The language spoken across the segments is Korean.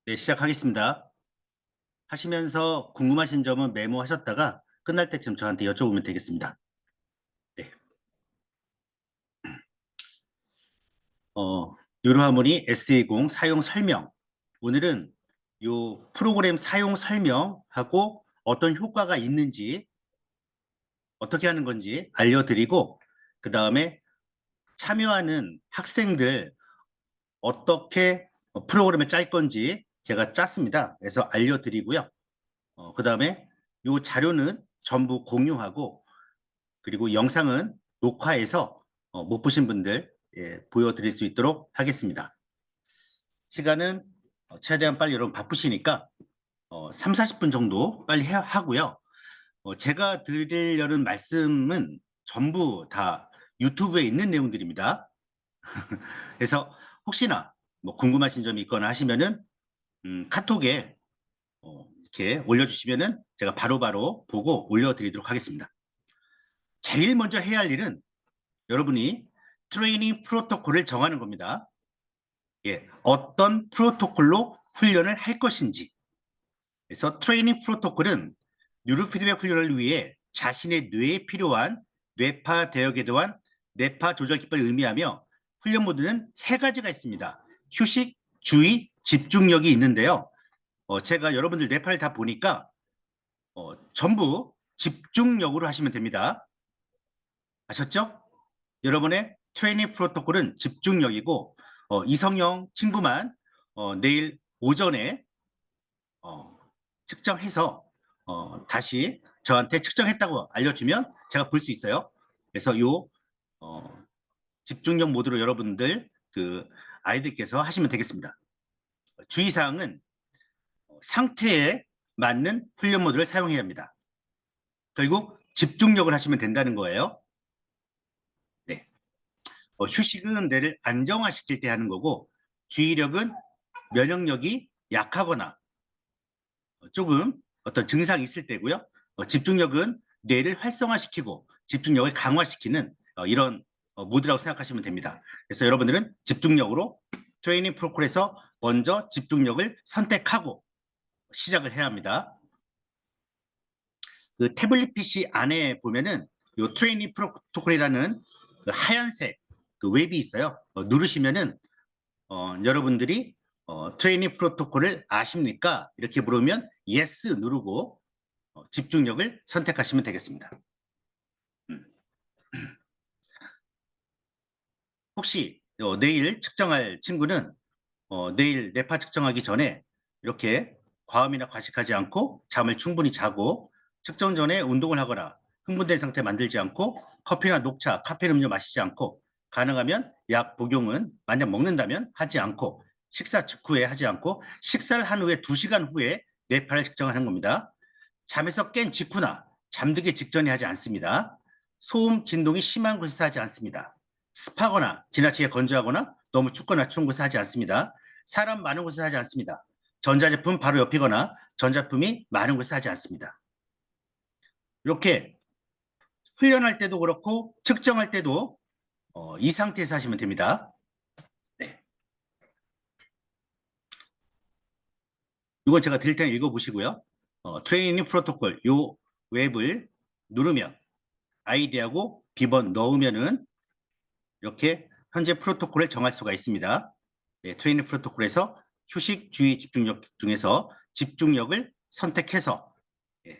네, 시작하겠습니다. 하시면서 궁금하신 점은 메모하셨다가 끝날 때쯤 저한테 여쭤보면 되겠습니다. 네. 어, 유로하모니 SE0 사용 설명. 오늘은 요 프로그램 사용 설명하고 어떤 효과가 있는지, 어떻게 하는 건지 알려드리고, 그 다음에 참여하는 학생들 어떻게 프로그램을 짤 건지 제가 짰습니다. 그래서 알려드리고요. 그 다음에 요 자료는 전부 공유하고, 그리고 영상은 녹화해서 못 보신 분들 보여드릴 수 있도록 하겠습니다. 시간은 최대한 빨리 여러분 바쁘시니까 3, 40분 정도 빨리 하고요. 제가 드리려는 말씀은 전부 다 유튜브에 있는 내용들입니다. 그래서 혹시나 뭐 궁금하신 점이 있거나 하시면은 카톡에 이렇게 올려주시면은 제가 바로바로 보고 올려드리도록 하겠습니다. 제일 먼저 해야 할 일은 여러분이 트레이닝 프로토콜을 정하는 겁니다. 예, 어떤 프로토콜로 훈련을 할 것인지. 그래서 트레이닝 프로토콜은 뉴로 피드백 훈련을 위해 자신의 뇌에 필요한 뇌파 대역에 대한 뇌파 조절 기법을 의미하며 훈련 모드는 세 가지가 있습니다. 휴식, 주의, 집중력이 있는데요. 제가 여러분들 뇌파를 다 보니까 전부 집중력으로 하시면 됩니다. 아셨죠? 여러분의 트레이닝 프로토콜은 집중력이고 이성형 친구만 내일 오전에 어, 측정해서 다시 저한테 측정했다고 알려주면 제가 볼 수 있어요. 그래서 요 어, 집중력 모드로 여러분들 그 아이들께서 하시면 되겠습니다. 주의사항은 상태에 맞는 훈련 모드를 사용해야 합니다. 결국 집중력을 하시면 된다는 거예요. 네. 휴식은 뇌를 안정화시킬 때 하는 거고, 주의력은 면역력이 약하거나 조금 어떤 증상이 있을 때고요. 집중력은 뇌를 활성화시키고 집중력을 강화시키는 이런 모드라고 생각하시면 됩니다. 그래서 여러분들은 집중력으로 트레이닝 프로콜에서 먼저 집중력을 선택하고 시작을 해야 합니다. 그 태블릿 PC 안에 보면은 이 트레이닝 프로토콜이라는 그 하얀색 그 웹이 있어요. 누르시면은 여러분들이 트레이닝 프로토콜을 아십니까? 이렇게 물으면 yes 누르고 집중력을 선택하시면 되겠습니다. 혹시 내일 측정할 친구는 내일 뇌파 측정하기 전에 이렇게 과음이나 과식하지 않고 잠을 충분히 자고 측정 전에 운동을 하거나 흥분된 상태 만들지 않고 커피나 녹차, 카페인 음료 마시지 않고 가능하면 약 복용은 만약 먹는다면 하지 않고 식사 직후에 하지 않고 식사를 한 후에 2시간 후에 뇌파를 측정하는 겁니다. 잠에서 깬 직후나 잠들기 직전에 하지 않습니다. 소음, 진동이 심한 곳에서 하지 않습니다. 습하거나 지나치게 건조하거나 너무 춥거나 추운 곳에서 하지 않습니다. 사람 많은 곳에서 하지 않습니다. 전자제품 바로 옆이거나 전자품이 많은 곳에서 하지 않습니다. 이렇게 훈련할 때도 그렇고 측정할 때도 이 상태에서 하시면 됩니다. 네. 이건 제가 드릴 테니 읽어보시고요. 트레이닝 프로토콜 요 웹을 누르면 아이디하고 비번 넣으면은 이렇게 현재 프로토콜을 정할 수가 있습니다. 네, 트레이닝 프로토콜에서 휴식, 주의, 집중력 중에서 집중력을 선택해서 예,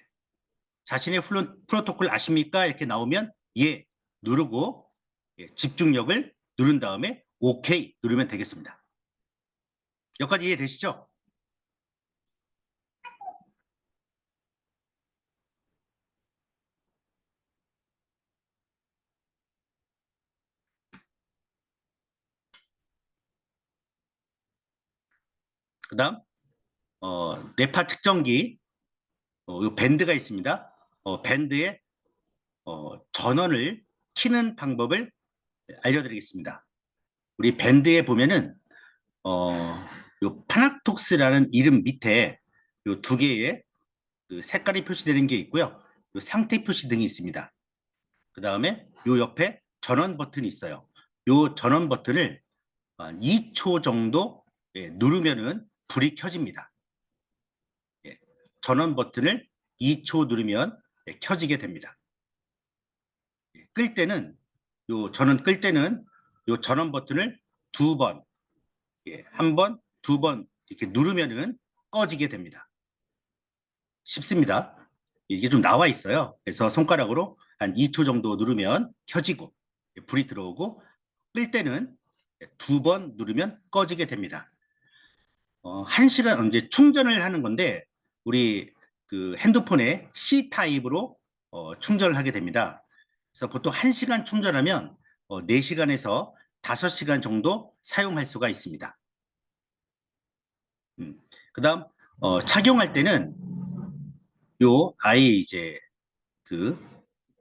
자신의 프로토콜 아십니까? 이렇게 나오면 예 누르고 집중력을 누른 다음에 OK 누르면 되겠습니다. 여기까지 이해되시죠? 그 다음 뇌파 측정기 이 밴드가 있습니다. 밴드의 전원을 키는 방법을 알려드리겠습니다. 우리 밴드에 보면은 요 파낙톡스라는 이름 밑에 요 두 개의 그 색깔이 표시되는 게 있고요. 요 상태 표시 등이 있습니다. 그 다음에 요 옆에 전원 버튼이 있어요. 요 전원 버튼을 한 2초 정도 누르면은 불이 켜집니다. 예, 전원 버튼을 2초 누르면 켜지게 됩니다. 끌 때는 전원 끌 때는 요 전원 버튼을 두 번, 한 번, 두 번 이렇게 누르면은 꺼지게 됩니다. 쉽습니다. 이게 좀 나와 있어요. 그래서 손가락으로 한 2초 정도 누르면 켜지고 불이 들어오고 끌 때는 두 번 누르면 꺼지게 됩니다. 1시간 이제 충전을 하는 건데 우리 그 핸드폰에 C 타입으로 충전을 하게 됩니다. 그래서 보통 1시간 충전하면 4시간에서 5시간 정도 사용할 수가 있습니다. 그다음 착용할 때는 요 아이 이제 그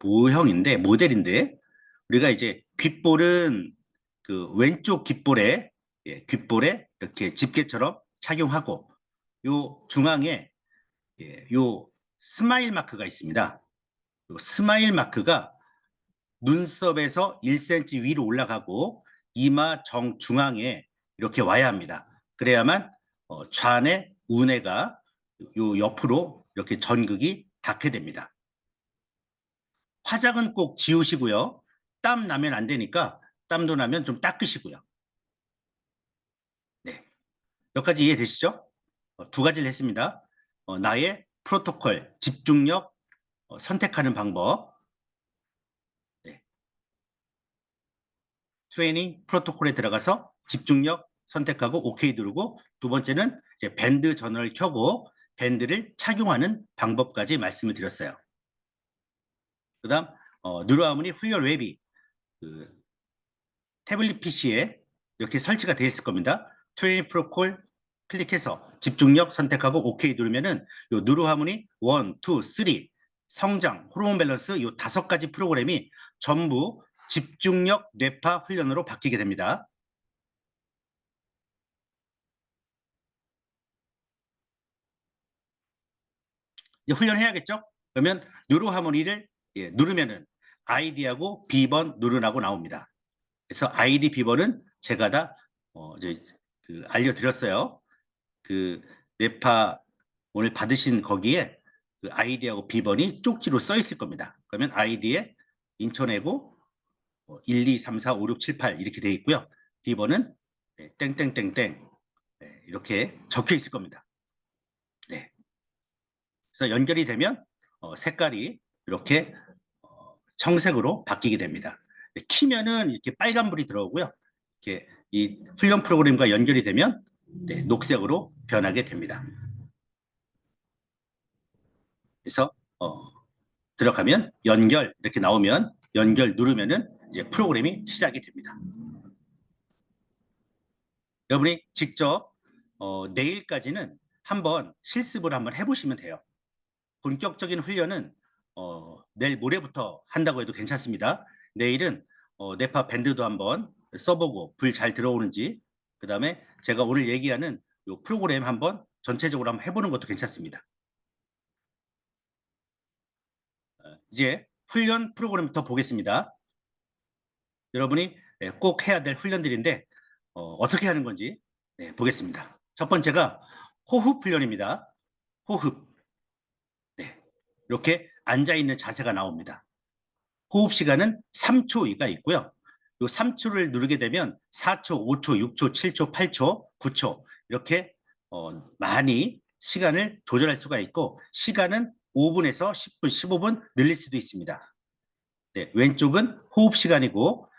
모형인데 모델인데 우리가 이제 귓볼은 그 왼쪽 귓볼에 귓볼에 이렇게 집게처럼 착용하고 요 중앙에 요 스마일 마크가 있습니다. 요 스마일 마크가 눈썹에서 1cm 위로 올라가고 이마 정중앙에 이렇게 와야 합니다. 그래야만 좌뇌, 우뇌가 요 옆으로 이렇게 전극이 닿게 됩니다. 화장은 꼭 지우시고요. 땀 나면 안 되니까 땀도 나면 좀 닦으시고요. 네. 몇 가지 이해되시죠? 두 가지를 했습니다. 나의 프로토콜, 집중력 선택하는 방법. 네. 트레이닝 프로토콜에 들어가서 집중력 선택하고 OK 누르고 두 번째는 이제 밴드 전원을 켜고 밴드를 착용하는 방법까지 말씀을 드렸어요. 그 다음 뉴로하모니 훈련 웹이 그 태블릿 PC에 이렇게 설치가 되어 있을 겁니다. 트레이닝 프로토콜 클릭해서 집중력 선택하고 OK 누르면은 요 뉴로하모니 1, 2, 3 성장, 호르몬 밸런스 요 5가지 프로그램이 전부 집중력 뇌파 훈련으로 바뀌게 됩니다. 이제 훈련해야겠죠? 그러면 뉴로하모니를 누르면은 아이디하고 B번 누르라고 나옵니다. 그래서 아이디 B번은 제가 다 알려드렸어요. 그 뇌파 오늘 받으신 거기에 그 아이디하고 B번이 쪽지로 써 있을 겁니다. 그러면 아이디에 인천해고 1, 2, 3, 4, 5, 6, 7, 8 이렇게 돼 있고요. B번은 땡땡땡땡 이렇게 적혀 있을 겁니다. 네. 그래서 연결이 되면 색깔이 이렇게 청색으로 바뀌게 됩니다. 키면은 이렇게 빨간불이 들어오고요. 이렇게 이 훈련 프로그램과 연결이 되면 녹색으로 변하게 됩니다. 그래서 들어가면 연결 이렇게 나오면 연결 누르면은 이제 프로그램이 시작이 됩니다. 여러분이 직접 내일까지는 한번 실습을 한번 해보시면 돼요. 본격적인 훈련은 내일 모레부터 한다고 해도 괜찮습니다. 내일은 뇌파 밴드도 한번 써보고 불 잘 들어오는지 그 다음에 제가 오늘 얘기하는 이 프로그램 한번 전체적으로 한번 해보는 것도 괜찮습니다. 이제 훈련 프로그램부터 보겠습니다. 여러분이 꼭 해야 될 훈련들인데 어떻게 하는 건지 보겠습니다. 첫 번째가 호흡 훈련입니다. 호흡. 네, 이렇게 앉아있는 자세가 나옵니다. 호흡 시간은 3초가 있고요. 이 3초를 누르게 되면 4초, 5초, 6초, 7초, 8초, 9초 이렇게 많이 시간을 조절할 수가 있고 시간은 5분에서 10분, 15분 늘릴 수도 있습니다. 네, 왼쪽은 호흡 시간이고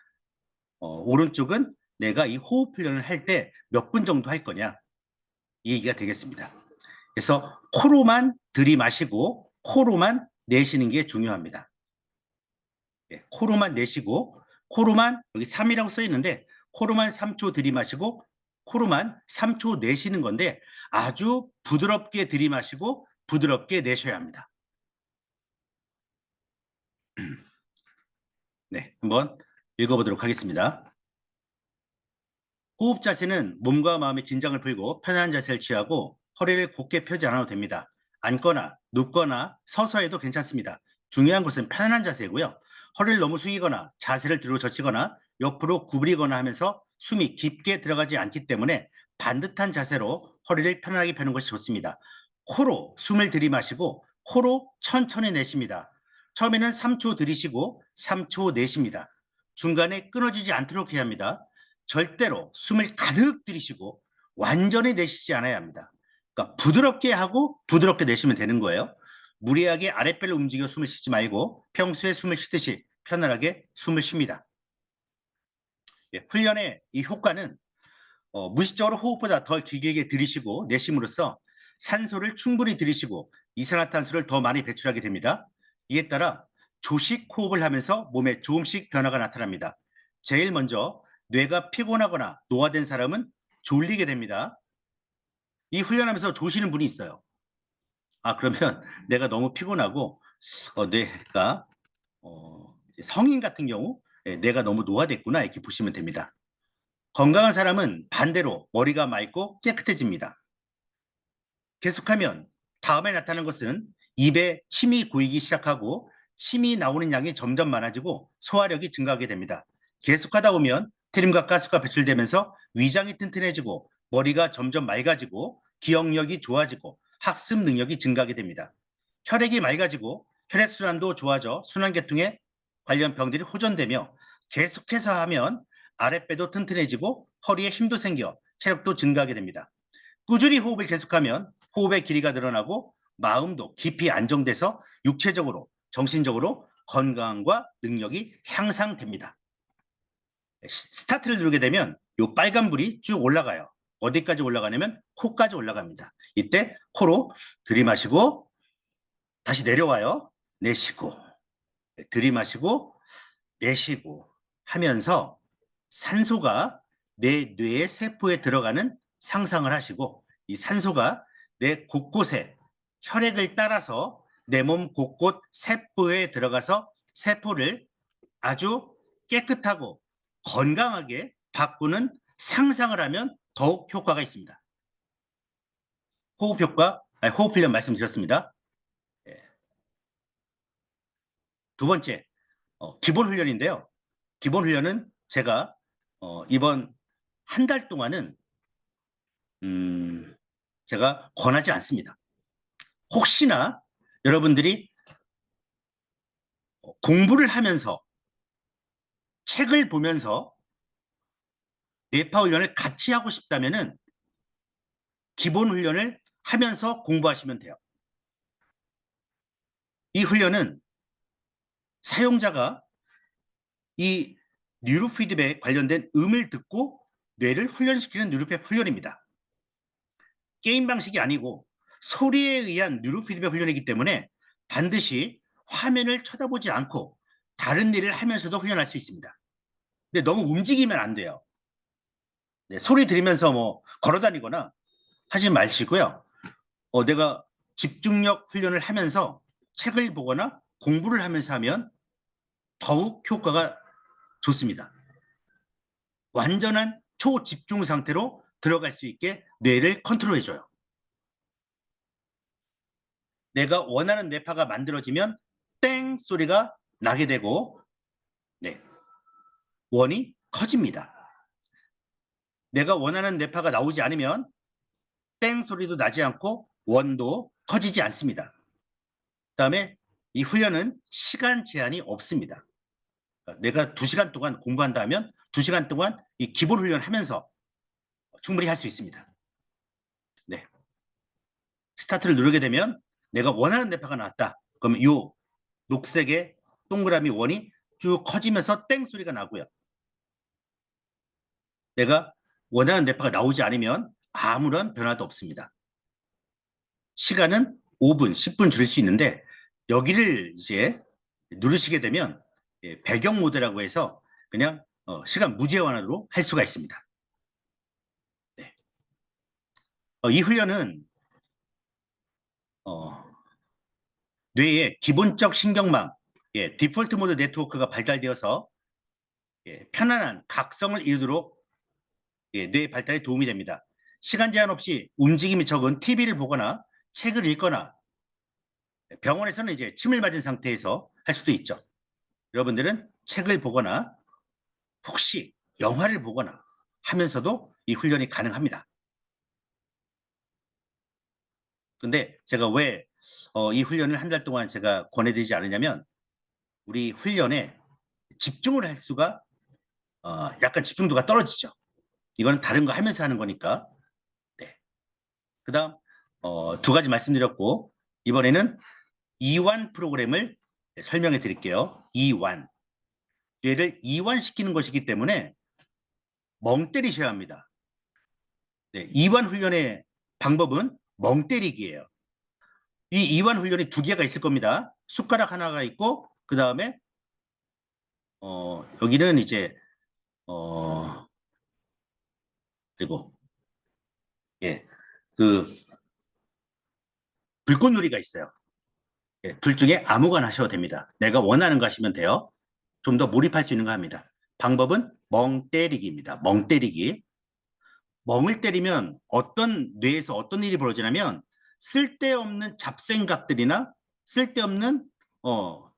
오른쪽은 내가 이 호흡 훈련을 할 때 몇 분 정도 할 거냐 이 얘기가 되겠습니다. 그래서 코로만 들이마시고 코로만 내쉬는 게 중요합니다. 네, 코로만 내쉬고 코로만 여기 3이라고 써 있는데 코로만 3초 들이마시고 코로만 3초 내쉬는 건데 아주 부드럽게 들이마시고 부드럽게 내셔야 합니다. 네, 한번 읽어보도록 하겠습니다. 호흡 자세는 몸과 마음의 긴장을 풀고 편안한 자세를 취하고 허리를 곧게 펴지 않아도 됩니다. 앉거나 눕거나 서서 해도 괜찮습니다. 중요한 것은 편안한 자세고요. 허리를 너무 숙이거나 자세를 뒤로 젖히거나 옆으로 구부리거나 하면서 숨이 깊게 들어가지 않기 때문에 반듯한 자세로 허리를 편안하게 펴는 것이 좋습니다. 코로 숨을 들이마시고 코로 천천히 내쉽니다. 처음에는 3초 들이쉬고 3초 내쉽니다. 중간에 끊어지지 않도록 해야 합니다. 절대로 숨을 가득 들이쉬고 완전히 내쉬지 않아야 합니다. 그러니까 부드럽게 하고 부드럽게 내쉬면 되는 거예요. 무리하게 아랫배를 움직여 숨을 쉬지 말고 평소에 숨을 쉬듯이 편안하게 숨을 쉽니다. 훈련의 이 효과는 무의식적으로 호흡보다 더 길게 들이쉬고 내쉼으로써 산소를 충분히 들이쉬고 이산화탄소를 더 많이 배출하게 됩니다. 이에 따라 조식 호흡을 하면서 몸에 조금씩 변화가 나타납니다. 제일 먼저 뇌가 피곤하거나 노화된 사람은 졸리게 됩니다. 이 훈련하면서 조시는 분이 있어요. 그러면 내가 너무 피곤하고 뇌가 성인 같은 경우 뇌가 너무 노화됐구나 이렇게 보시면 됩니다. 건강한 사람은 반대로 머리가 맑고 깨끗해집니다. 계속하면 다음에 나타나는 것은 입에 침이 고이기 시작하고 침이 나오는 양이 점점 많아지고 소화력이 증가하게 됩니다. 계속하다 보면 트림과 가스가 배출되면서 위장이 튼튼해지고 머리가 점점 맑아지고 기억력이 좋아지고 학습 능력이 증가하게 됩니다. 혈액이 맑아지고 혈액순환도 좋아져 순환계통에 관련 병들이 호전되며 계속해서 하면 아랫배도 튼튼해지고 허리에 힘도 생겨 체력도 증가하게 됩니다. 꾸준히 호흡을 계속하면 호흡의 길이가 늘어나고 마음도 깊이 안정돼서 육체적으로, 정신적으로 건강과 능력이 향상됩니다. 스타트를 누르게 되면 이 빨간불이 쭉 올라가요. 어디까지 올라가냐면 코까지 올라갑니다. 이때 코로 들이마시고 다시 내려와요. 내쉬고 들이마시고 내쉬고 하면서 산소가 내 뇌의 세포에 들어가는 상상을 하시고 이 산소가 내 곳곳에 혈액을 따라서 내 몸 곳곳 세포에 들어가서 세포를 아주 깨끗하고 건강하게 바꾸는 상상을 하면 더욱 효과가 있습니다. 호흡 효과, 호흡 훈련 말씀드렸습니다. 두 번째, 기본 훈련인데요. 기본 훈련은 제가 이번 한 달 동안은 제가 권하지 않습니다. 혹시나 여러분들이 공부를 하면서 책을 보면서 뇌파 훈련을 같이 하고 싶다면은 기본 훈련을 하면서 공부하시면 돼요. 이 훈련은 사용자가 이 뉴로 피드백 관련된 음을 듣고 뇌를 훈련시키는 뉴로피드백 훈련입니다. 게임 방식이 아니고 소리에 의한 뉴로 피드백 훈련이기 때문에 반드시 화면을 쳐다보지 않고 다른 일을 하면서도 훈련할 수 있습니다. 근데 너무 움직이면 안 돼요. 네, 소리 들으면서 뭐 걸어다니거나 하지 마시고요. 내가 집중력 훈련을 하면서 책을 보거나 공부를 하면서 하면 더욱 효과가 좋습니다. 완전한 초집중 상태로 들어갈 수 있게 뇌를 컨트롤해줘요. 내가 원하는 뇌파가 만들어지면 땡 소리가 나게 되고 네, 원이 커집니다. 내가 원하는 뇌파가 나오지 않으면 땡 소리도 나지 않고 원도 커지지 않습니다. 그다음에 이 훈련은 시간 제한이 없습니다. 내가 2시간 동안 공부한다 하면 2시간 동안 이 기본 훈련하면서 충분히 할 수 있습니다. 네. 스타트를 누르게 되면 내가 원하는 뇌파가 나왔다. 그러면 이 녹색의 동그라미 원이 쭉 커지면서 땡 소리가 나고요. 내가 원하는 뇌파가 나오지 않으면 아무런 변화도 없습니다. 시간은 5분, 10분 줄일 수 있는데 여기를 이제 누르시게 되면 배경 모드라고 해서 그냥 시간 무제한으로 할 수가 있습니다. 네. 이 훈련은 뇌의 기본적 신경망, 디폴트 모드 네트워크가 발달되어서 편안한 각성을 이루도록 뇌 발달에 도움이 됩니다. 시간 제한 없이 움직임이 적은 TV를 보거나 책을 읽거나 병원에서는 이제 침을 맞은 상태에서 할 수도 있죠. 여러분들은 책을 보거나 혹시 영화를 보거나 하면서도 이 훈련이 가능합니다. 근데 제가 왜 이 훈련을 한 달 동안 제가 권해드리지 않으냐면 우리 훈련에 집중을 할 수가 약간 집중도가 떨어지죠. 이건 다른 거 하면서 하는 거니까. 네. 그다음 두 가지 말씀드렸고 이번에는 이완 프로그램을 설명해 드릴게요. 이완. 뇌를 이완시키는 것이기 때문에 멍 때리셔야 합니다. 네, 이완 훈련의 방법은 멍 때리기예요. 이 이완 훈련이 두 개가 있을 겁니다. 숟가락 하나가 있고 그 다음에 여기는 이제 그리고 예, 그 불꽃놀이가 있어요. 예, 둘 중에 아무거나 하셔도 됩니다. 내가 원하는 거 하시면 돼요. 좀 더 몰입할 수 있는 거 합니다. 방법은 멍 때리기입니다. 멍 때리기. 멍을 때리면 뇌에서 어떤 일이 벌어지냐면 쓸데없는 잡생각들이나 쓸데없는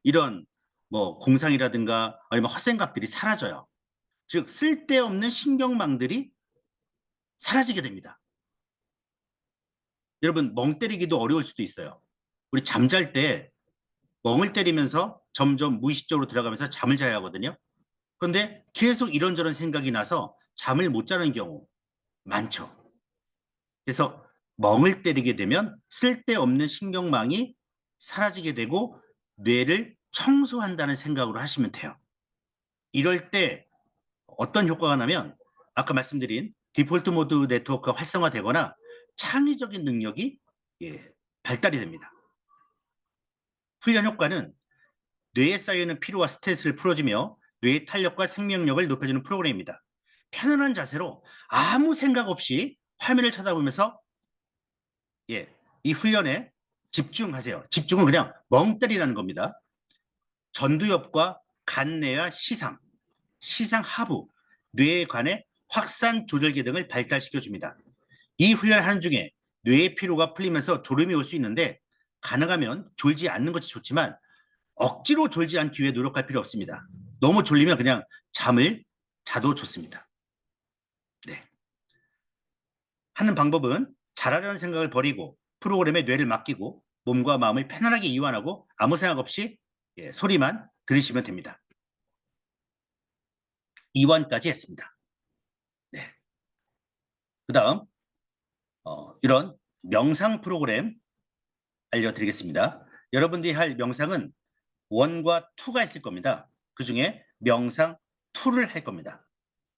이런 뭐 공상이라든가 아니면 헛생각들이 사라져요. 즉 쓸데없는 신경망들이 사라지게 됩니다. 여러분 멍 때리기도 어려울 수도 있어요. 우리 잠잘 때 멍을 때리면서 점점 무의식적으로 들어가면서 잠을 자야 하거든요. 그런데 계속 이런저런 생각이 나서 잠을 못 자는 경우 많죠. 그래서 멍을 때리게 되면 쓸데없는 신경망이 사라지게 되고 뇌를 청소한다는 생각으로 하시면 돼요. 이럴 때 어떤 효과가 나면 아까 말씀드린 디폴트 모드 네트워크가 활성화되거나 창의적인 능력이 발달이 됩니다. 훈련 효과는 뇌에 쌓여있는 피로와 스트레스를 풀어주며 뇌의 탄력과 생명력을 높여주는 프로그램입니다. 편안한 자세로 아무 생각 없이 화면을 쳐다보면서 이 훈련에 집중하세요. 집중은 그냥 멍 때리라는 겁니다. 전두엽과 간내와 시상 하부, 뇌에 관해 확산 조절기 등을 발달시켜줍니다. 이 훈련을 하는 중에 뇌의 피로가 풀리면서 졸음이 올 수 있는데 가능하면 졸지 않는 것이 좋지만 억지로 졸지 않기 위해 노력할 필요 없습니다. 너무 졸리면 그냥 잠을 자도 좋습니다. 네. 하는 방법은 잘하려는 생각을 버리고 프로그램에 뇌를 맡기고 몸과 마음을 편안하게 이완하고 아무 생각 없이 소리만 들으시면 됩니다. 이완까지 했습니다. 네. 그 다음 이런 명상 프로그램 알려드리겠습니다. 여러분들이 할 명상은 1과 2가 있을 겁니다. 그 중에 명상 2를 할 겁니다.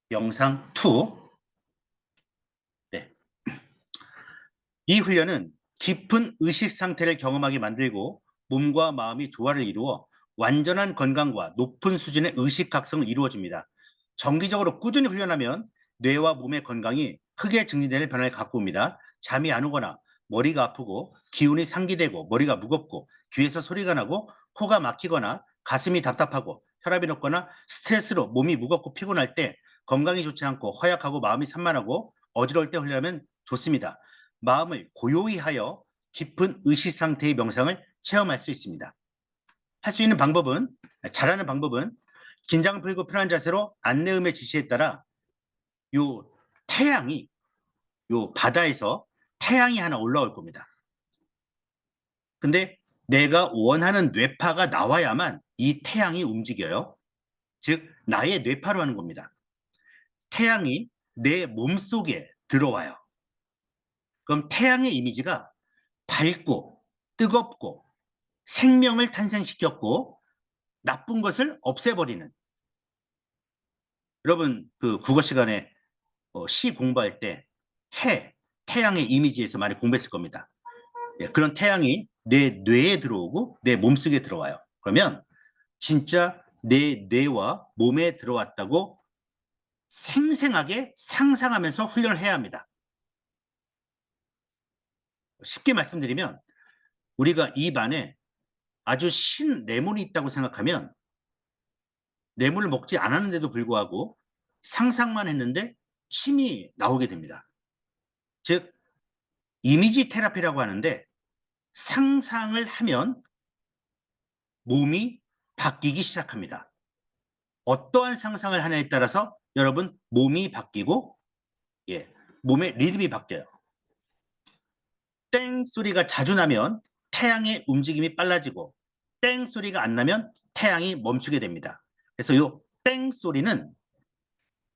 명상 2. 네. 이 훈련은 깊은 의식 상태를 경험하게 만들고 몸과 마음이 조화를 이루어 완전한 건강과 높은 수준의 의식 각성을 이루어줍니다. 정기적으로 꾸준히 훈련하면 뇌와 몸의 건강이 크게 증진되는 변화를 갖고 옵니다. 잠이 안 오거나 머리가 아프고 기운이 상기되고 머리가 무겁고 귀에서 소리가 나고 코가 막히거나 가슴이 답답하고 혈압이 높거나 스트레스로 몸이 무겁고 피곤할 때 건강이 좋지 않고 허약하고 마음이 산만하고 어지러울 때 훈련하면 좋습니다. 마음을 고요히 하여 깊은 의식 상태의 명상을 체험할 수 있습니다. 할 수 있는 방법은 잘하는 방법은 긴장을 풀고 편한 자세로 안내음의 지시에 따라 요 태양이 요 바다에서 태양이 하나 올라올 겁니다. 근데 내가 원하는 뇌파가 나와야만 이 태양이 움직여요. 즉 나의 뇌파로 하는 겁니다. 태양이 내 몸속에 들어와요. 그럼 태양의 이미지가 밝고 뜨겁고 생명을 탄생시켰고 나쁜 것을 없애버리는. 여러분 그 국어 시간에 시 공부할 때 태양의 이미지에서 많이 공부했을 겁니다. 그런 태양이 내 뇌에 들어오고 내 몸속에 들어와요. 그러면 진짜 내 뇌와 몸에 들어왔다고 생생하게 상상하면서 훈련을 해야 합니다. 쉽게 말씀드리면 우리가 입 안에 아주 신 레몬이 있다고 생각하면 레몬을 먹지 않았는데도 불구하고 상상만 했는데 침이 나오게 됩니다. 즉 이미지 테라피라고 하는데 상상을 하면 몸이 바뀌기 시작합니다. 어떠한 상상을 하냐에 따라서 여러분 몸이 바뀌고 몸의 리듬이 바뀌어요. 땡 소리가 자주 나면 태양의 움직임이 빨라지고 땡 소리가 안 나면 태양이 멈추게 됩니다. 그래서 요 땡 소리는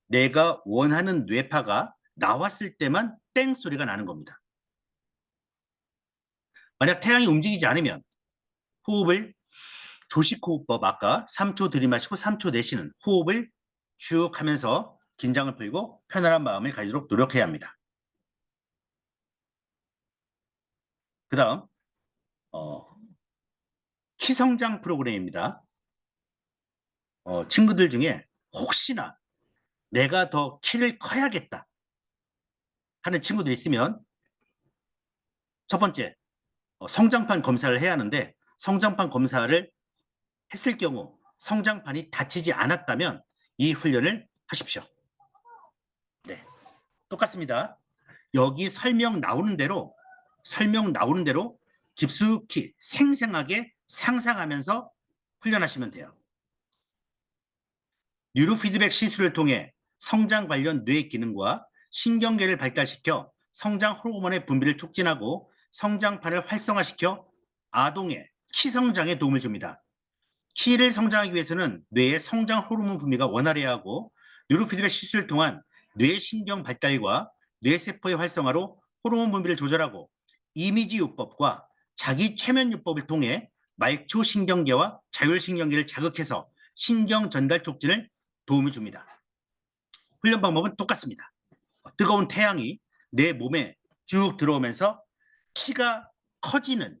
내가 원하는 뇌파가 나왔을 때만 땡 소리가 나는 겁니다. 만약 태양이 움직이지 않으면 호흡을 조식호흡법 아까 3초 들이마시고 3초 내쉬는 호흡을 쭉 하면서 긴장을 풀고 편안한 마음을 가지도록 노력해야 합니다. 그 다음 키성장 프로그램입니다. 친구들 중에 혹시나 내가 더 키를 커야겠다 하는 친구들 있으면 첫 번째 성장판 검사를 해야 하는데 성장판 검사를 했을 경우 성장판이 다치지 않았다면 이 훈련을 하십시오. 네, 똑같습니다. 여기 설명 나오는 대로 깊숙이 생생하게 상상하면서 훈련하시면 돼요. 뉴로피드백 시술을 통해 성장 관련 뇌 기능과 신경계를 발달시켜 성장 호르몬의 분비를 촉진하고 성장판을 활성화시켜 아동의 키 성장에 도움을 줍니다. 키를 성장하기 위해서는 뇌의 성장 호르몬 분비가 원활해야 하고 뉴로피드백 시술을 통한 뇌신경 발달과 뇌세포의 활성화로 호르몬 분비를 조절하고 이미지요법과 자기 최면요법을 통해 말초신경계와 자율신경계를 자극해서 신경 전달 촉진을 도움을 줍니다. 훈련 방법은 똑같습니다. 뜨거운 태양이 내 몸에 쭉 들어오면서 키가 커지는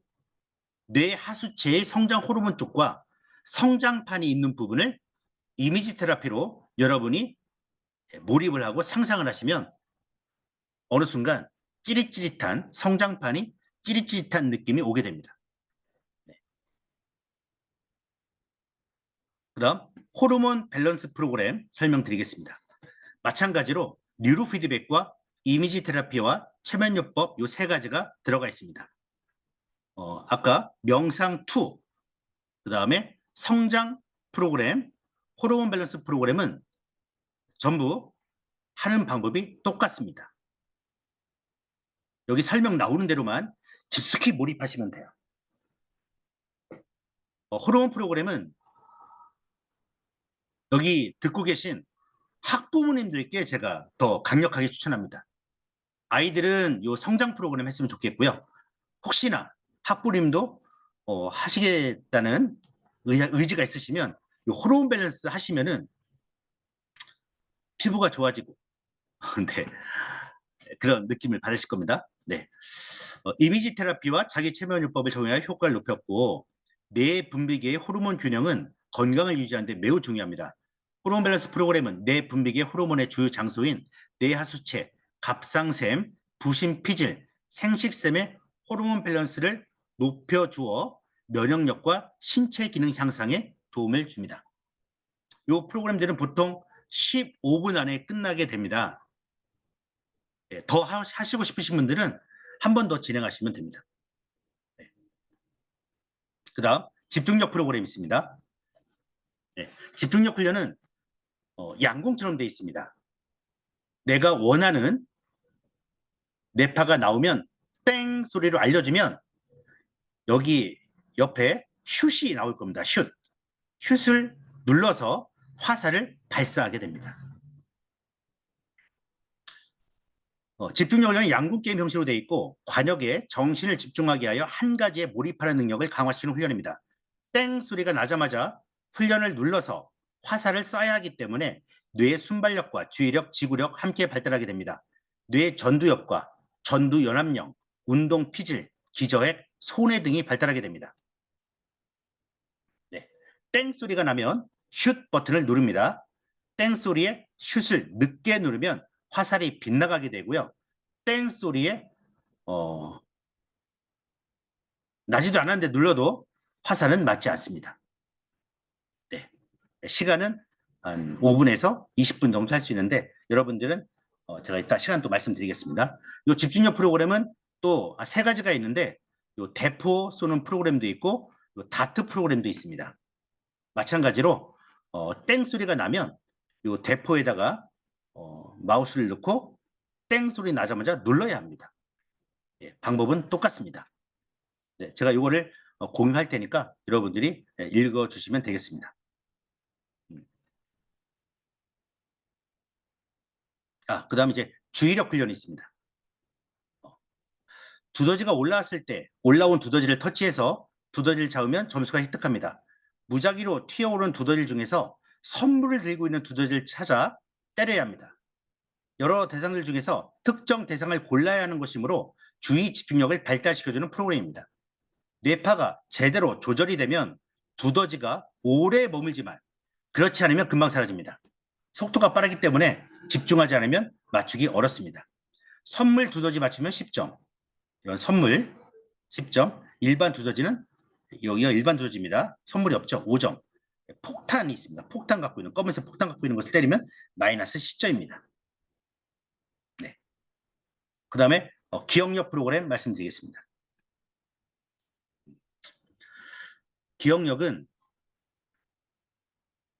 뇌 하수체의 성장 호르몬 쪽과 성장판이 있는 부분을 이미지 테라피로 여러분이 몰입을 하고 상상을 하시면 어느 순간 찌릿찌릿한 성장판이 찌릿찌릿한 느낌이 오게 됩니다. 네. 그 다음 호르몬 밸런스 프로그램 설명드리겠습니다. 마찬가지로 뉴로 피드백과 이미지 테라피와 최면요법 이 세 가지가 들어가 있습니다. 아까 명상2, 그 다음에 성장 프로그램, 호르몬 밸런스 프로그램은 전부 하는 방법이 똑같습니다. 여기 설명 나오는 대로만 깊숙이 몰입하시면 돼요. 호르몬 프로그램은 여기 듣고 계신 학부모님들께 제가 더 강력하게 추천합니다. 아이들은 이 성장 프로그램 했으면 좋겠고요. 혹시나 학부모님도 하시겠다는 의지가 있으시면 이 호르몬 밸런스 하시면은 피부가 좋아지고 네, 그런 느낌을 받으실 겁니다. 네, 이미지 테라피와 자기 최면요법을 적용하여 효과를 높였고 뇌 분비계의 호르몬 균형은 건강을 유지하는 데 매우 중요합니다. 호르몬 밸런스 프로그램은 뇌 분비계 호르몬의 주요 장소인 뇌 하수체, 갑상샘, 부신피질, 생식샘의 호르몬 밸런스를 높여주어 면역력과 신체 기능 향상에 도움을 줍니다. 이 프로그램들은 보통 15분 안에 끝나게 됩니다. 더 하시고 싶으신 분들은 한 번 더 진행하시면 됩니다. 네. 그 다음 집중력 프로그램이 있습니다. 네. 집중력 훈련은 양궁처럼 되어 있습니다. 내가 원하는 뇌파가 나오면 땡 소리로 알려주면 여기 옆에 슛이 나올 겁니다. 슛을 눌러서 화살을 발사하게 됩니다. 집중력 훈련은 양궁 게임 형식으로 되어 있고 관역에 정신을 집중하게 하여 한 가지에 몰입하는 능력을 강화시키는 훈련입니다. 땡 소리가 나자마자 훈련을 눌러서 화살을 쏴야 하기 때문에 뇌의 순발력과 주의력, 지구력 함께 발달하게 됩니다. 뇌 전두엽과 전두연합령, 운동 피질, 기저핵, 손해 등이 발달하게 됩니다. 네. 땡 소리가 나면 슛 버튼을 누릅니다. 땡 소리에 슛을 늦게 누르면 화살이 빗나가게 되고요. 땡 소리에 나지도 않았는데 눌러도 화살은 맞지 않습니다. 네. 시간은 한 5분에서 20분 정도 할 수 있는데 여러분들은 제가 이따 시간 또 말씀드리겠습니다. 이 집중력 프로그램은 또 세 가지가 있는데 요 대포 쏘는 프로그램도 있고 요 다트 프로그램도 있습니다. 마찬가지로 땡 소리가 나면 요 대포에다가 마우스를 넣고 땡 소리 나자마자 눌러야 합니다. 예, 방법은 똑같습니다. 네, 제가 이거를 공유할 테니까 여러분들이 읽어주시면 되겠습니다. 그 다음에 이제 주의력 훈련이 있습니다. 두더지가 올라왔을 때 올라온 두더지를 터치해서 두더지를 잡으면 점수가 획득합니다. 무작위로 튀어오른 두더지 중에서 선물을 들고 있는 두더지를 찾아 때려야 합니다. 여러 대상들 중에서 특정 대상을 골라야 하는 것이므로 주의 집중력을 발달시켜주는 프로그램입니다. 뇌파가 제대로 조절이 되면 두더지가 오래 머물지만 그렇지 않으면 금방 사라집니다. 속도가 빠르기 때문에 집중하지 않으면 맞추기 어렵습니다. 선물 두더지 맞추면 10점. 이런 선물 10점. 일반 두더지는 여기가 일반 두더지입니다. 선물이 없죠. 5점. 폭탄이 있습니다. 폭탄 갖고 있는 검은색 폭탄 갖고 있는 것을 때리면 마이너스 10점입니다. 네. 그 다음에 기억력 프로그램 말씀드리겠습니다. 기억력은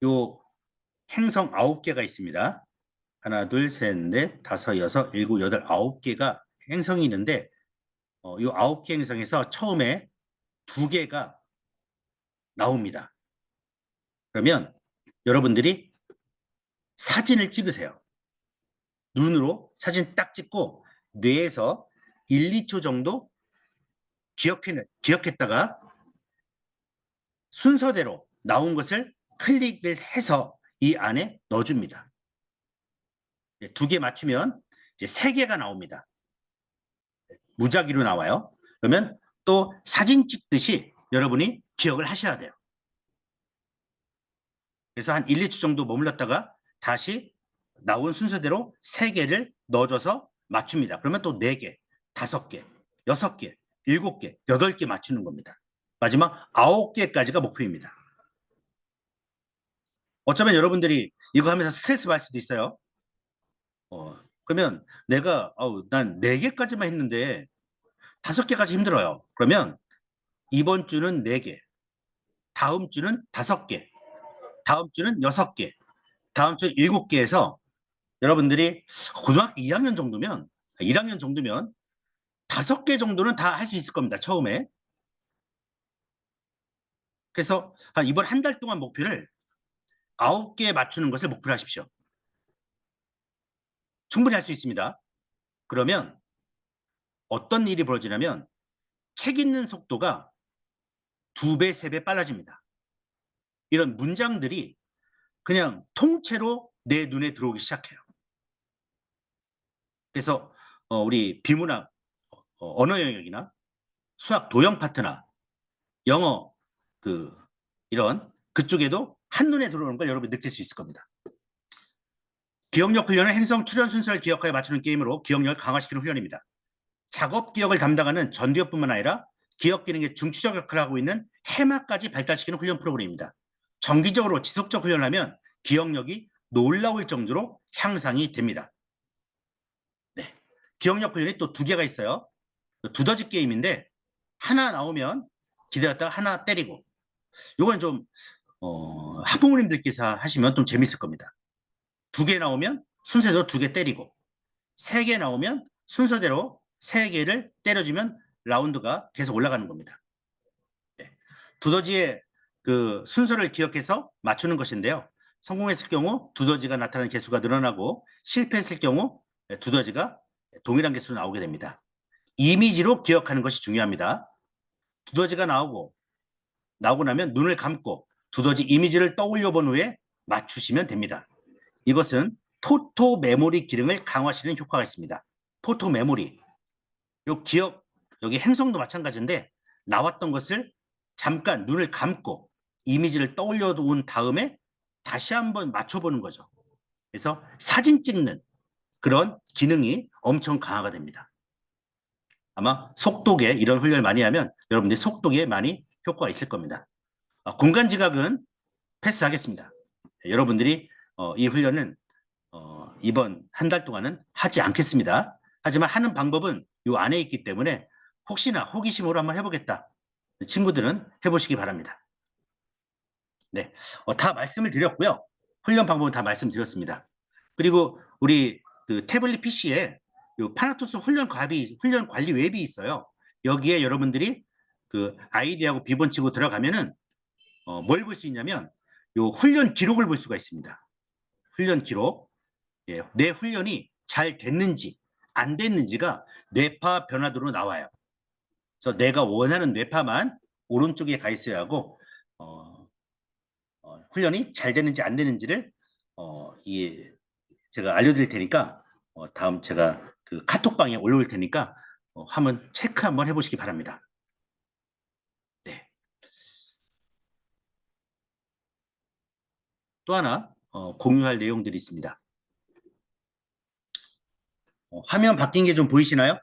요 행성 9개가 있습니다. 하나, 둘, 셋, 넷, 다섯, 여섯, 일곱, 여덟, 9개가 행성이 있는데 요 9개 행성에서 처음에 2개가 나옵니다. 그러면 여러분들이 사진을 찍으세요. 눈으로 사진 딱 찍고 뇌에서 1, 2초 정도 기억했다가 순서대로 나온 것을 클릭을 해서 이 안에 넣어줍니다. 2개 맞추면 이제 3개가 나옵니다. 무작위로 나와요. 그러면 또 사진 찍듯이 여러분이 기억을 하셔야 돼요. 그래서 한 1, 2초 정도 머물렀다가 다시 나온 순서대로 3개를 넣어줘서 맞춥니다. 그러면 또 4개, 5개, 6개, 7개, 8개 맞추는 겁니다. 마지막 9개까지가 목표입니다. 어쩌면 여러분들이 이거 하면서 스트레스 받을 수도 있어요. 그러면 내가 난 4개까지만 했는데 5개까지 힘들어요. 그러면 이번 주는 4개, 다음 주는 5개, 다음 주는 6개, 다음 주 7개에서 여러분들이 고등학교 2학년 정도면 1학년 정도면 5개 정도는 다 할 수 있을 겁니다. 처음에. 그래서 이번 한 달 동안 목표를 9개 맞추는 것을 목표로 하십시오. 충분히 할 수 있습니다. 그러면 어떤 일이 벌어지냐면 책 읽는 속도가 2배, 3배 빨라집니다. 이런 문장들이 그냥 통째로 내 눈에 들어오기 시작해요. 그래서 우리 비문학 언어 영역이나 수학 도형 파트나 영어 이런 그쪽에도 한눈에 들어오는 걸 여러분이 느낄 수 있을 겁니다. 기억력 훈련은 행성 출현 순서를 기억하여 맞추는 게임으로 기억력을 강화시키는 훈련입니다. 작업 기억을 담당하는 전두엽뿐만 아니라 기억 기능의 중추적 역할을 하고 있는 해마까지 발달시키는 훈련 프로그램입니다. 정기적으로 지속적 훈련을 하면 기억력이 놀라울 정도로 향상이 됩니다. 네. 기억력 훈련이 또 2개가 있어요. 두더지 게임인데 하나 나오면 기다렸다가 하나 때리고 이건 좀 학부모님들께서 하시면 좀 재밌을 겁니다. 2개 나오면 순서대로 2개 때리고 3개 나오면 순서대로 3개를 때려주면 라운드가 계속 올라가는 겁니다. 네. 두더지의 그 순서를 기억해서 맞추는 것인데요. 성공했을 경우 두더지가 나타나는 개수가 늘어나고 실패했을 경우 두더지가 동일한 개수로 나오게 됩니다. 이미지로 기억하는 것이 중요합니다. 두더지가 나오고 나면 눈을 감고 두더지 이미지를 떠올려 본 후에 맞추시면 됩니다. 이것은 포토 메모리 기능을 강화시키는 효과가 있습니다. 포토 메모리. 요 기억, 여기 행성도 마찬가지인데 나왔던 것을 잠깐 눈을 감고 이미지를 떠올려 온 다음에 다시 한번 맞춰보는 거죠. 그래서 사진 찍는 그런 기능이 엄청 강화가 됩니다. 아마 속독에 이런 훈련을 많이 하면 여러분들이 속독에 많이 효과가 있을 겁니다. 공간 지각은 패스하겠습니다. 여러분들이 이 훈련은 이번 한 달 동안은 하지 않겠습니다. 하지만 하는 방법은 이 안에 있기 때문에 혹시나 호기심으로 한번 해보겠다. 친구들은 해보시기 바랍니다. 네, 다 말씀을 드렸고요. 훈련 방법은 다 말씀드렸습니다. 그리고 우리 그 태블릿 PC에 요 파나토스 훈련 관리 웹이 있어요. 여기에 여러분들이 그 아이디하고 비번 치고 들어가면은 뭘 볼 수 있냐면 요 훈련 기록을 볼 수가 있습니다. 훈련 기록. 예, 내 훈련이 잘 됐는지 안 됐는지가 뇌파 변화도로 나와요. 그래서 내가 원하는 뇌파만 오른쪽에 가 있어야 하고 훈련이 잘 되는지 안 되는지를 제가 알려드릴 테니까 다음 제가 그 카톡방에 올려올 테니까 한번 체크 한번 해보시기 바랍니다. 네. 또 하나 공유할 내용들이 있습니다. 화면 바뀐 게 좀 보이시나요?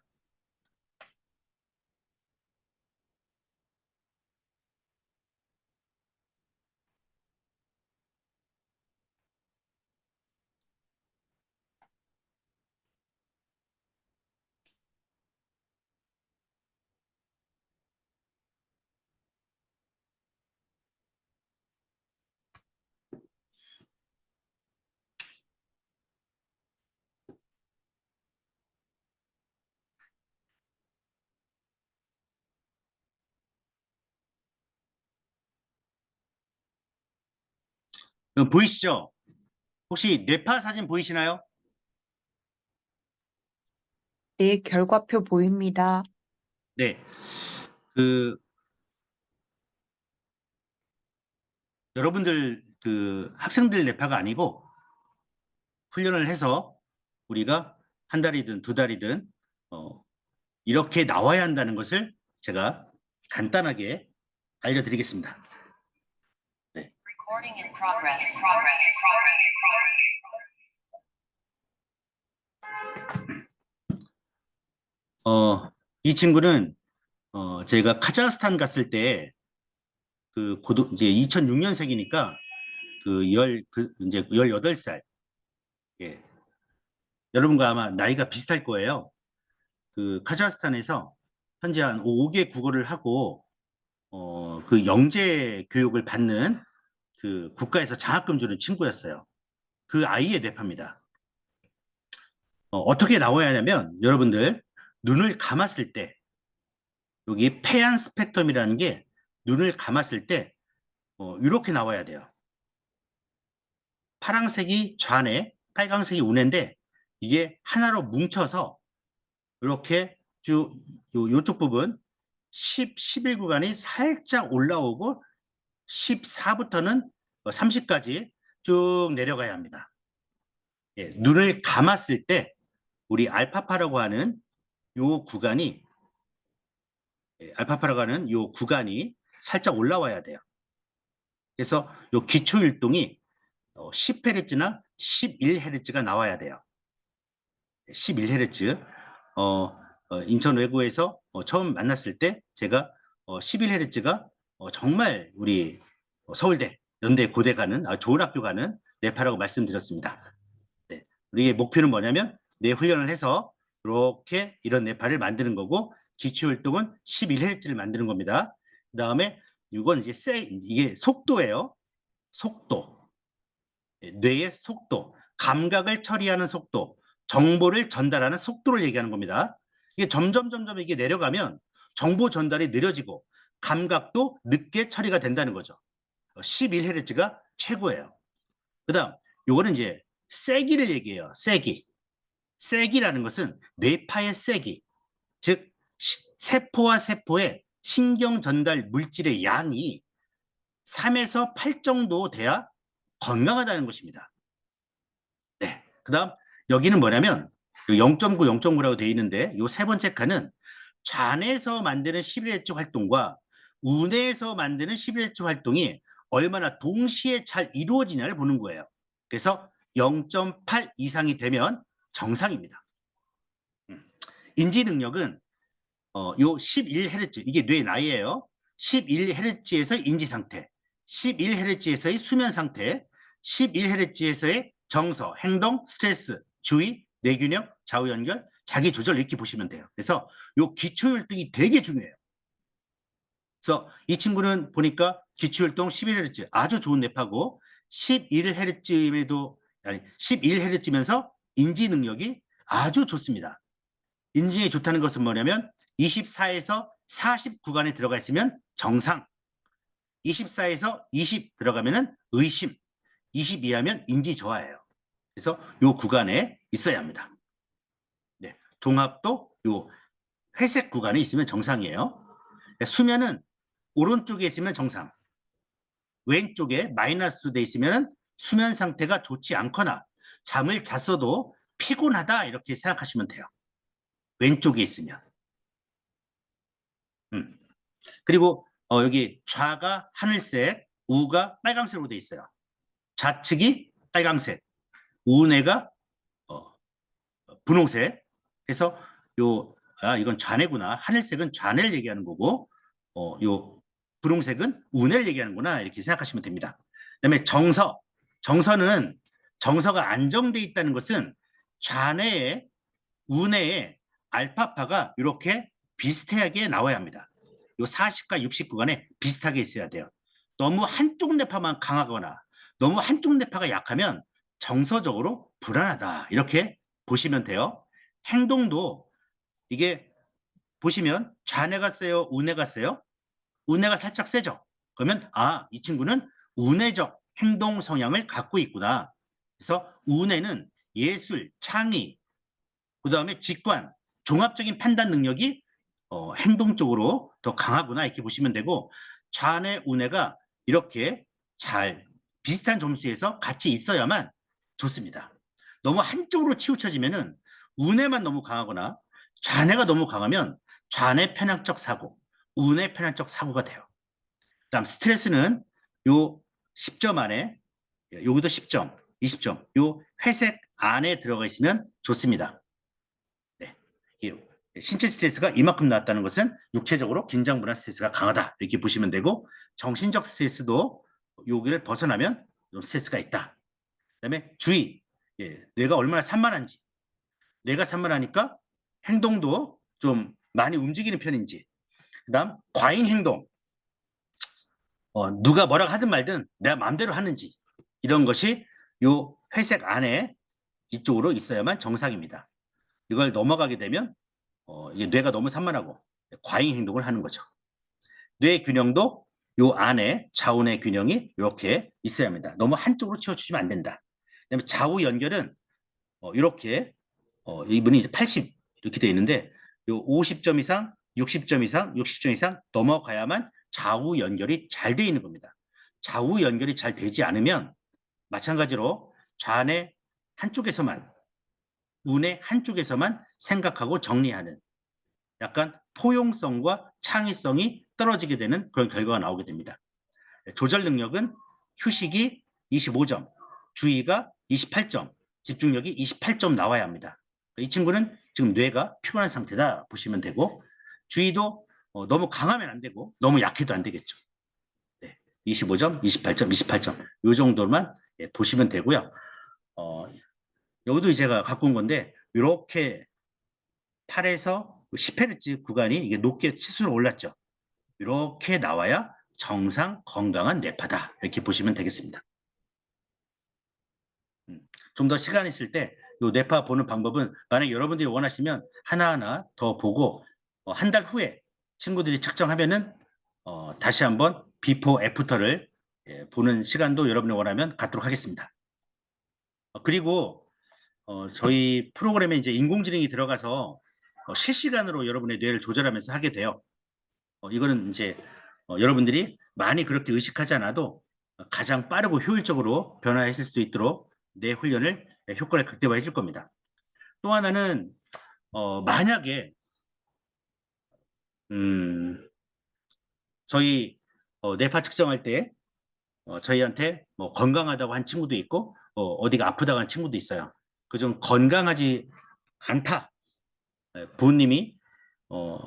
보이시죠? 혹시 뇌파 사진 보이시나요? 네, 결과표 보입니다. 네. 그 여러분들 그 학생들 뇌파가 아니고 훈련을 해서 우리가 한 달이든 두 달이든 이렇게 나와야 한다는 것을 제가 간단하게 알려드리겠습니다. 네. 이 친구는 제가 카자흐스탄 갔을 때 그 이제 2006년생이니까 이제 18살. 예. 여러분과 아마 나이가 비슷할 거예요. 그 카자흐스탄에서 현재 한 5개 국어를 하고 그 영재 교육을 받는 그 국가에서 장학금 주는 친구였어요. 그 아이의 뇌파입니다. 어떻게 나와야 하냐면 여러분들 눈을 감았을 때 여기 페안 스펙텀이라는 게 눈을 감았을 때 이렇게 나와야 돼요. 파란색이 좌뇌, 빨강색이 우뇌인데 이게 하나로 뭉쳐서 이렇게 쭉 요쪽 부분 10, 11 구간이 살짝 올라오고 14부터는 30까지 쭉 내려가야 합니다. 예, 눈을 감았을 때 우리 알파파라고 하는 요 구간이 알파파라고 하는 요 구간이 살짝 올라와야 돼요. 그래서 요 기초율동이 10Hz나 11Hz가 나와야 돼요. 11Hz. 인천 외고에서 처음 만났을 때 제가 11Hz가 정말 우리 서울대, 연대, 고대 가는 좋은 학교 가는 뇌파라고 말씀드렸습니다. 네. 우리의 목표는 뭐냐면 뇌 훈련을 해서 이렇게 이런 뇌파를 만드는 거고 기초율동은 11Hz를 만드는 겁니다. 그 다음에 이건 이제 이게 속도예요. 속도. 뇌의 속도, 감각을 처리하는 속도, 정보를 전달하는 속도를 얘기하는 겁니다. 이게 점점 이게 내려가면 정보 전달이 느려지고 감각도 늦게 처리가 된다는 거죠. 11Hz가 최고예요. 그 다음 요거는 이제 세기를 얘기해요. 세기. 세기라는 것은 뇌파의 세기, 즉 세포와 세포의 신경 전달 물질의 양이 3에서 8 정도 돼야 건강하다는 것입니다. 네. 그 다음 여기는 뭐냐면 0.9, 0.9라고 되어 있는데 이 세 번째 칸은 좌뇌에서 만드는 11Hz 활동과 우뇌에서 만드는 11Hz 활동이 얼마나 동시에 잘 이루어지냐를 보는 거예요. 그래서 0.8 이상이 되면 정상입니다. 인지 능력은 요 11Hz, 이게 뇌 나이예요. 11Hz에서 인지 상태, 11Hz에서의 수면 상태, 11Hz에서의 정서, 행동, 스트레스, 주의, 뇌균형, 좌우연결, 자기조절 이렇게 보시면 돼요. 그래서 요 기초율동이 되게 중요해요. 그래서 이 친구는 보니까 기초율동 11Hz 아주 좋은 뇌파고 11Hz임에도 아니 11Hz면서 인지 능력이 아주 좋습니다. 인증이 좋다는 것은 뭐냐면 24에서 40 구간에 들어가 있으면 정상, 24에서 20 들어가면은 의심, 20 이하면 인지 저하예요. 그래서 요 구간에 있어야 합니다. 네, 종합도 요 회색 구간에 있으면 정상이에요. 수면은 오른쪽에 있으면 정상, 왼쪽에 마이너스로 돼 있으면 수면 상태가 좋지 않거나 잠을 잤어도 피곤하다 이렇게 생각하시면 돼요. 왼쪽에 있으면. 음. 그리고 여기 좌가 하늘색, 우가 빨강색으로 돼 있어요. 좌측이 빨강색, 우내가 어, 분홍색. 그래서 이건 좌뇌구나. 하늘색은 좌뇌를 얘기하는 거고, 요 분홍색은 우뇌를 얘기하는구나 이렇게 생각하시면 됩니다. 그다음에 정서는 정서가 안정돼 있다는 것은 좌뇌에 우뇌에 알파파가 이렇게 비슷하게 나와야 합니다. 요 40과 60 구간에 비슷하게 있어야 돼요. 너무 한쪽 뇌파만 강하거나 너무 한쪽 뇌파가 약하면 정서적으로 불안하다 이렇게 보시면 돼요. 행동도 이게 보시면 좌뇌가 세요, 우뇌가 세요? 우뇌가 살짝 세죠. 그러면 이 친구는 우뇌적 행동 성향을 갖고 있구나. 그래서 우뇌는 예술, 창의, 그다음에 직관, 종합적인 판단 능력이 행동 쪽으로 더 강하구나 이렇게 보시면 되고, 좌뇌, 우뇌가 이렇게 잘 비슷한 점수에서 같이 있어야만 좋습니다. 너무 한쪽으로 치우쳐지면은 우뇌만 너무 강하거나 좌뇌가 너무 강하면 좌뇌 편향적 사고, 우뇌 편향적 사고가 돼요. 그다음 스트레스는 요 10점 안에, 여기도 10점, 20점, 요 회색 안에 들어가 있으면 좋습니다. 네. 신체 스트레스가 이만큼 나왔다는 것은 육체적으로 긴장 불안 스트레스가 강하다 이렇게 보시면 되고, 정신적 스트레스도 여기를 벗어나면 스트레스가 있다. 그다음에 주의, 뇌가 얼마나 산만한지, 뇌가 산만하니까 행동도 좀 많이 움직이는 편인지, 그다음 과잉 행동, 누가 뭐라고 하든 말든 내가 마음대로 하는지, 이런 것이 요 회색 안에 이쪽으로 있어야만 정상입니다. 이걸 넘어가게 되면 이게 뇌가 너무 산만하고 과잉 행동을 하는 거죠. 뇌 균형도 요 안에 좌우뇌 균형이 이렇게 있어야 합니다. 너무 한쪽으로 치워주시면 안 된다. 그다음에 좌우 연결은 이렇게 이분이 이제 80 이렇게 돼 있는데, 요 50점 이상, 60점 이상, 60점 이상 넘어가야만 좌우 연결이 잘 돼 있는 겁니다. 좌우 연결이 잘 되지 않으면 마찬가지로 좌뇌 한쪽에서만, 우뇌 한쪽에서만 생각하고 정리하는, 약간 포용성과 창의성이 떨어지게 되는 그런 결과가 나오게 됩니다. 조절 능력은 휴식이 25점, 주의가 28점, 집중력이 28점 나와야 합니다. 이 친구는 지금 뇌가 피곤한 상태다 보시면 되고, 주의도 너무 강하면 안 되고 너무 약해도 안 되겠죠. 네, 25점, 28점, 28점 이 정도만 보시면 되고요. 여기도 제가 갖고 온 건데, 이렇게 8에서 10Hz 구간이 이게 높게 치수로 올랐죠. 이렇게 나와야 정상 건강한 뇌파다 이렇게 보시면 되겠습니다. 좀 더 시간 있을 때 이 뇌파 보는 방법은, 만약 여러분들이 원하시면 하나하나 더 보고 한 달 후에 친구들이 측정하면은 다시 한번 비포 애프터를 보는 시간도 여러분이 원하면 갖도록 하겠습니다. 그리고 저희 프로그램에 이제 인공지능이 들어가서 실시간으로 여러분의 뇌를 조절하면서 하게 돼요. 이거는 이제 여러분들이 많이 그렇게 의식하지 않아도 가장 빠르고 효율적으로 변화하실 수 있도록 뇌 훈련을 효과를 극대화해 줄 겁니다. 또 하나는 만약에 저희 뇌파 측정할 때 저희한테 뭐 건강하다고 한 친구도 있고 어디가 아프다고 한 친구도 있어요. 그중 건강하지 않다, 부모님이 어,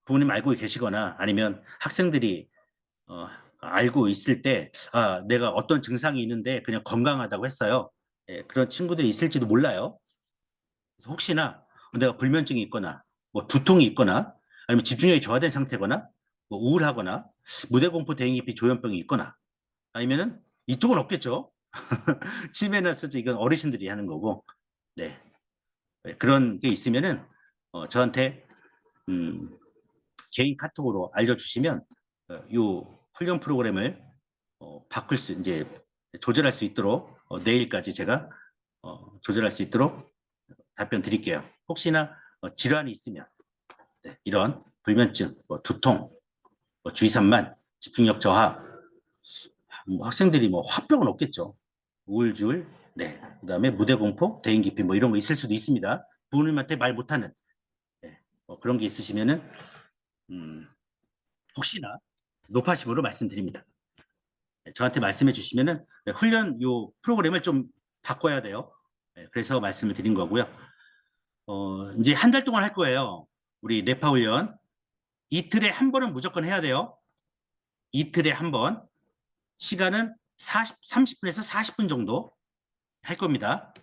부모님 알고 계시거나 아니면 학생들이 알고 있을 때, 내가 어떤 증상이 있는데 그냥 건강하다고 했어요. 그런 친구들이 있을지도 몰라요. 그래서 혹시나 내가 불면증이 있거나 뭐 두통이 있거나 아니면 집중력이 저하된 상태거나 뭐 우울하거나 무대공포 대응기피 조현병이 있거나, 아니면은 이쪽은 없겠죠. 치매나 수지, 이건 어르신들이 하는 거고, 네. 그런 게 있으면은 저한테 개인 카톡으로 알려주시면 요 훈련 프로그램을 바꿀 수 이제 조절할 수 있도록 내일까지 제가 조절할 수 있도록 답변 드릴게요. 혹시나 질환이 있으면 네, 이런 불면증, 두통, 주의산만, 집중력 저하, 학생들이 화병은 없겠죠. 우울증, 네, 그다음에 무대공포, 대인기피 이런 거 있을 수도 있습니다. 부모님한테 말 못하는 네, 그런 게 있으시면은 혹시나 노파심으로 말씀드립니다. 네, 저한테 말씀해 주시면은 네, 훈련 요 프로그램을 좀 바꿔야 돼요. 네, 그래서 말씀을 드린 거고요. 이제 한 달 동안 할 거예요. 우리 뇌파 훈련 이틀에 한 번은 무조건 해야 돼요. 이틀에 한 번. 시간은 30분에서 40분 정도 할 겁니다.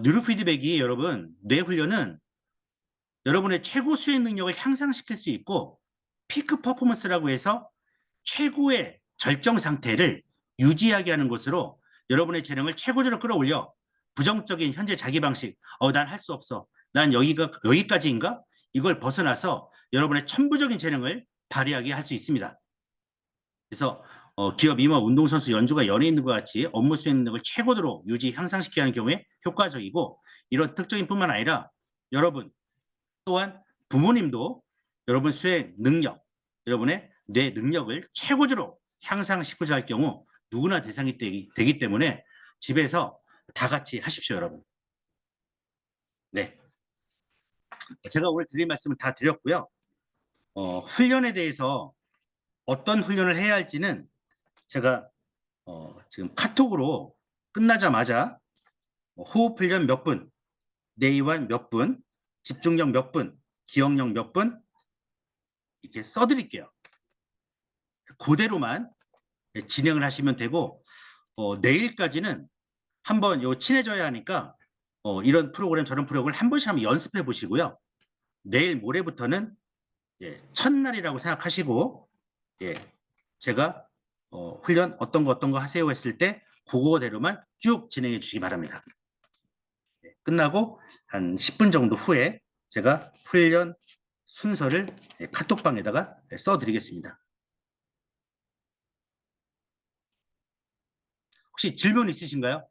뉴로 피드백이 여러분 뇌 훈련은 여러분의 최고 수행 능력을 향상시킬 수 있고 피크 퍼포먼스라고 해서 최고의 절정 상태를 유지하게 하는 것으로 여러분의 재능을 최고조로 끌어올려 부정적인 현재 자기 방식, 난 할 수 없어, 난 여기까지인가? 이걸 벗어나서 여러분의 천부적인 재능을 발휘하게 할 수 있습니다. 그래서 기업 임원, 운동선수, 연주가 연예인과 같이 업무 수행 능력을 최고로 유지, 향상시키게 하는 경우에 효과적이고 이런 특징인 뿐만 아니라 여러분 또한 부모님도 여러분 수행 능력, 여러분의 뇌 능력을 최고조로 향상시키고자 할 경우 누구나 대상이 되기 때문에 집에서 다 같이 하십시오, 여러분. 네. 제가 오늘 드릴 말씀을 다 드렸고요. 훈련에 대해서 어떤 훈련을 해야 할지는 제가 지금 카톡으로 끝나자마자 호흡 훈련 몇 분, 뇌이완 몇 분, 집중력 몇 분, 기억력 몇 분 이렇게 써드릴게요. 그대로만 진행을 하시면 되고 내일까지는 한번 친해져야 하니까 이런 프로그램 저런 프로그램을 한 번씩 한번 연습해 보시고요. 내일 모레부터는 첫날이라고 생각하시고 제가 훈련 어떤 거 하세요 했을 때 그거대로만 쭉 진행해 주시기 바랍니다. 끝나고 한 10분 정도 후에 제가 훈련 순서를 카톡방에다가 써드리겠습니다. 혹시 질문 있으신가요?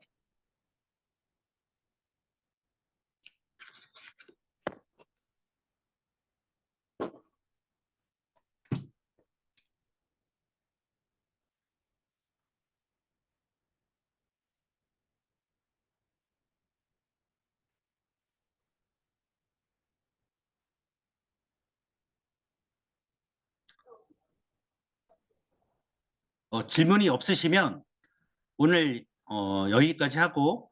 질문이 없으시면 오늘 여기까지 하고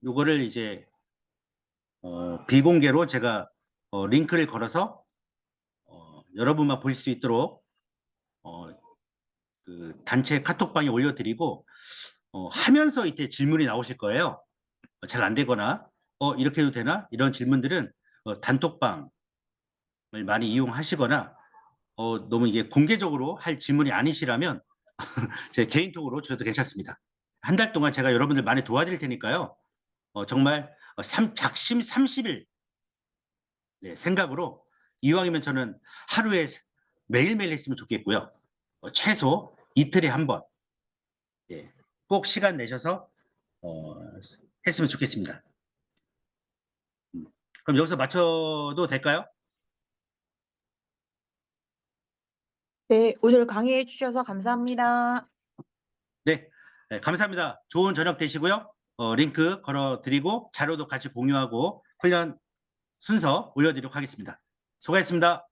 요거를 이제 비공개로 제가 링크를 걸어서 여러분만 볼 수 있도록 그 단체 카톡방에 올려드리고 하면서 이때 질문이 나오실 거예요. 잘 안 되거나 이렇게 해도 되나? 이런 질문들은 단톡방을 많이 이용하시거나 너무 이게 공개적으로 할 질문이 아니시라면 제 개인톡으로 주셔도 괜찮습니다. 한 달 동안 제가 여러분들 많이 도와드릴 테니까요. 정말 작심 30일 생각으로 이왕이면 저는 하루에 매일매일 했으면 좋겠고요. 최소 이틀에 한 번 꼭 시간 내셔서 했으면 좋겠습니다. 그럼 여기서 마쳐도 될까요? 네, 오늘 강의해 주셔서 감사합니다. 네, 감사합니다. 좋은 저녁 되시고요. 링크 걸어드리고 자료도 같이 공유하고 훈련 순서 올려드리도록 하겠습니다. 수고하셨습니다.